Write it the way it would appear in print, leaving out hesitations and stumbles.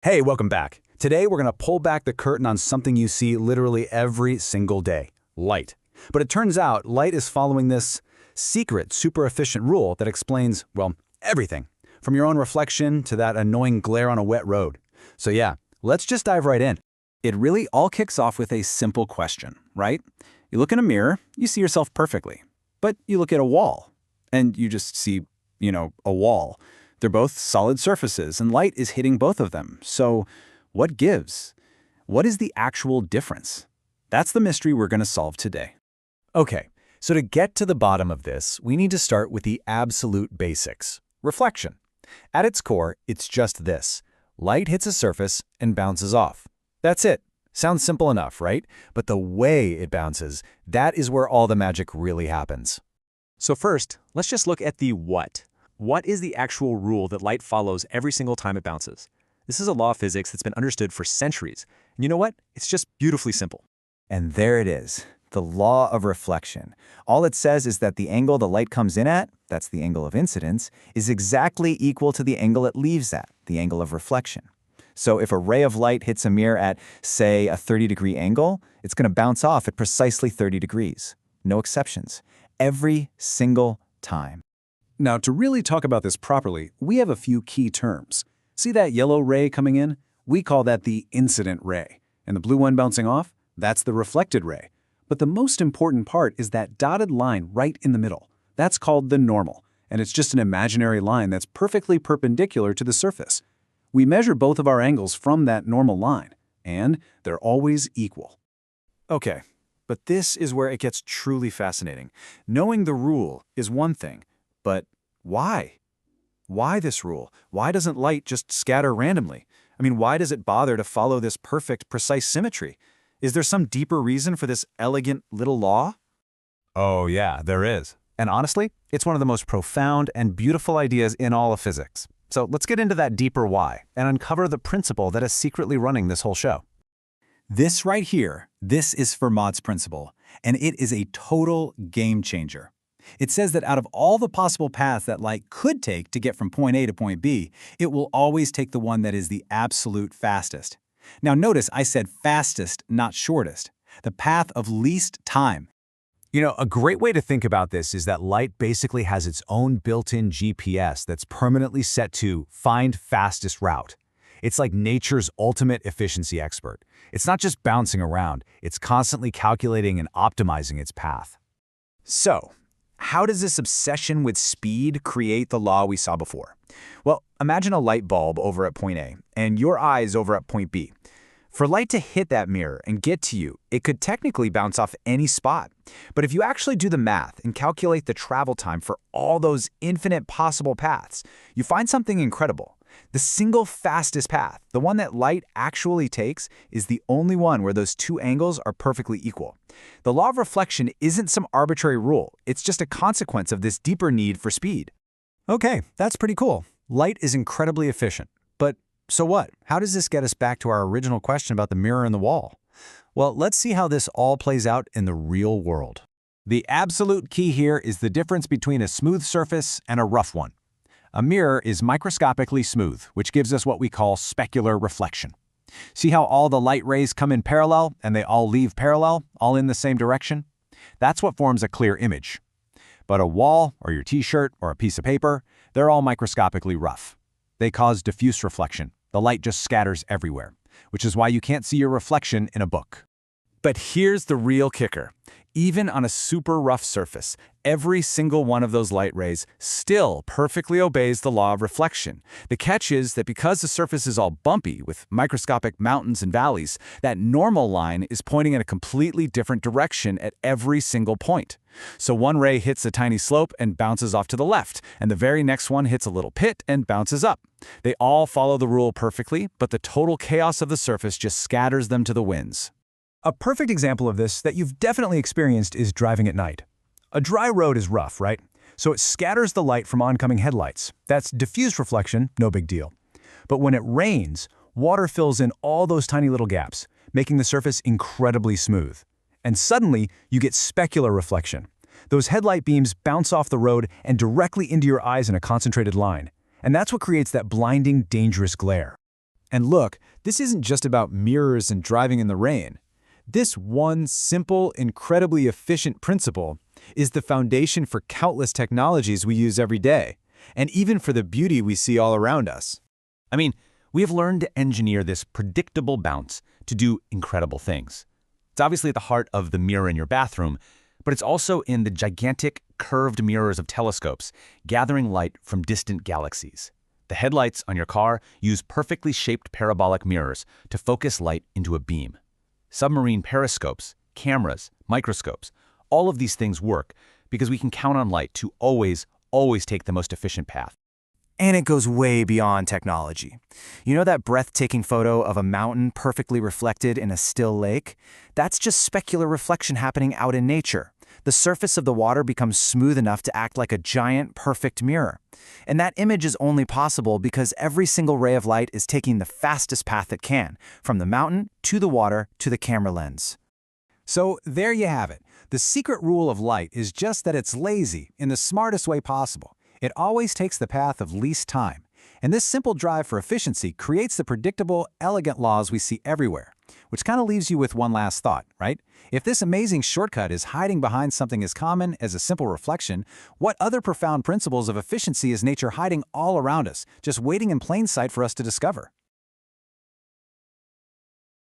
Hey, welcome back. Today we're going to pull back the curtain on something you see literally every single day, light. But it turns out light is following this secret, super efficient rule that explains, well, everything, from your own reflection to that annoying glare on a wet road. So yeah, let's just dive right in. It really all kicks off with a simple question, right? You look in a mirror, you see yourself perfectly. But you look at a wall, and you just see, a wall. They're both solid surfaces, and light is hitting both of them. So what gives? What is the actual difference? That's the mystery we're going to solve today. Okay, so to get to the bottom of this, we need to start with the absolute basics. Reflection. At its core, it's just this. Light hits a surface and bounces off. That's it. Sounds simple enough, right? But the way it bounces, that is where all the magic really happens. So first, let's just look at the what. What is the actual rule that light follows every single time it bounces? This is a law of physics that's been understood for centuries. And you know what? It's just beautifully simple. And there it is, the law of reflection. All it says is that the angle the light comes in at, that's the angle of incidence, is exactly equal to the angle it leaves at, the angle of reflection. So if a ray of light hits a mirror at, say, a 30-degree angle, it's going to bounce off at precisely 30 degrees. No exceptions. Every single time. Now, to really talk about this properly, we have a few key terms. See that yellow ray coming in? We call that the incident ray. And the blue one bouncing off? That's the reflected ray. But the most important part is that dotted line right in the middle. That's called the normal, and it's just an imaginary line that's perfectly perpendicular to the surface. We measure both of our angles from that normal line, and they're always equal. Okay, but this is where it gets truly fascinating. Knowing the rule is one thing, but why? Why this rule? Why doesn't light just scatter randomly? I mean, why does it bother to follow this perfect, precise symmetry? Is there some deeper reason for this elegant little law? Oh yeah, there is. And honestly, it's one of the most profound and beautiful ideas in all of physics. So let's get into that deeper why and uncover the principle that is secretly running this whole show. This right here, this is Fermat's principle, and it is a total game changer. It says that out of all the possible paths that light could take to get from point A to point B, it will always take the one that is the absolute fastest. Now notice I said fastest, not shortest. The path of least time. A great way to think about this is that light basically has its own built-in GPS that's permanently set to find fastest route. It's like nature's ultimate efficiency expert. It's not just bouncing around, it's constantly calculating and optimizing its path. So, how does this obsession with speed create the law we saw before? Well, imagine a light bulb over at point A and your eyes over at point B. For light to hit that mirror and get to you, it could technically bounce off any spot. But if you actually do the math and calculate the travel time for all those infinite possible paths, you find something incredible. The single fastest path, the one that light actually takes, is the only one where those two angles are perfectly equal. The law of reflection isn't some arbitrary rule, it's just a consequence of this deeper need for speed. Okay, that's pretty cool. Light is incredibly efficient. But so what? How does this get us back to our original question about the mirror and the wall? Well, let's see how this all plays out in the real world. The absolute key here is the difference between a smooth surface and a rough one. A mirror is microscopically smooth, which gives us what we call specular reflection. See how all the light rays come in parallel and they all leave parallel, all in the same direction? That's what forms a clear image. But a wall, or your t-shirt, or a piece of paper, they're all microscopically rough. They cause diffuse reflection. The light just scatters everywhere, which is why you can't see your reflection in a book. But here's the real kicker. Even on a super rough surface, every single one of those light rays still perfectly obeys the law of reflection. The catch is that because the surface is all bumpy with microscopic mountains and valleys, that normal line is pointing in a completely different direction at every single point. So one ray hits a tiny slope and bounces off to the left, and the very next one hits a little pit and bounces up. They all follow the rule perfectly, but the total chaos of the surface just scatters them to the winds. A perfect example of this that you've definitely experienced is driving at night. A dry road is rough, right? So it scatters the light from oncoming headlights. That's diffuse reflection, no big deal. But when it rains, water fills in all those tiny little gaps, making the surface incredibly smooth. And suddenly, you get specular reflection. Those headlight beams bounce off the road and directly into your eyes in a concentrated line. And that's what creates that blinding, dangerous glare. And look, this isn't just about mirrors and driving in the rain. This one simple, incredibly efficient principle is the foundation for countless technologies we use every day, and even for the beauty we see all around us. I mean, we have learned to engineer this predictable bounce to do incredible things. It's obviously at the heart of the mirror in your bathroom, but it's also in the gigantic curved mirrors of telescopes gathering light from distant galaxies. The headlights on your car use perfectly shaped parabolic mirrors to focus light into a beam. Submarine periscopes, cameras, microscopes, all of these things work because we can count on light to always take the most efficient path. And it goes way beyond technology. You know that breathtaking photo of a mountain perfectly reflected in a still lake? That's just specular reflection happening out in nature. The surface of the water becomes smooth enough to act like a giant, perfect mirror. And that image is only possible because every single ray of light is taking the fastest path it can, from the mountain to the water to the camera lens. So there you have it. The secret rule of light is just that it's lazy in the smartest way possible. It always takes the path of least time. And this simple drive for efficiency creates the predictable, elegant laws we see everywhere. Which kind of leaves you with one last thought, right? If this amazing shortcut is hiding behind something as common as a simple reflection, what other profound principles of efficiency is nature hiding all around us, just waiting in plain sight for us to discover?